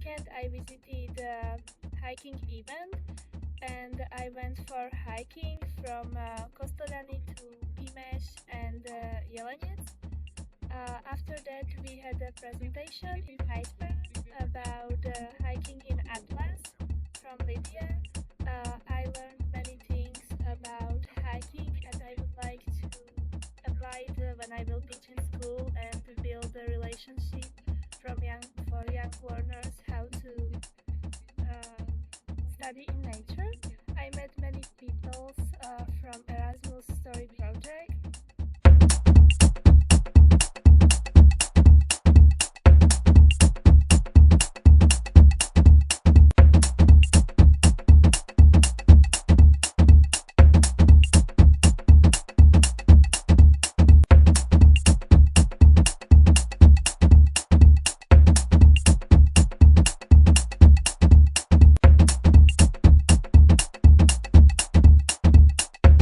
weekend I visited a hiking event, and I went for hiking from Kostolany to Imeš and Jelenec. After that, we had a presentation in Heidelberg about hiking in Atlas from Libya. I learned many things about hiking, and I would like to apply it when I will teach in school and to build a relationship for young learners how to study in nature. I met many people from Erasmus STORY project,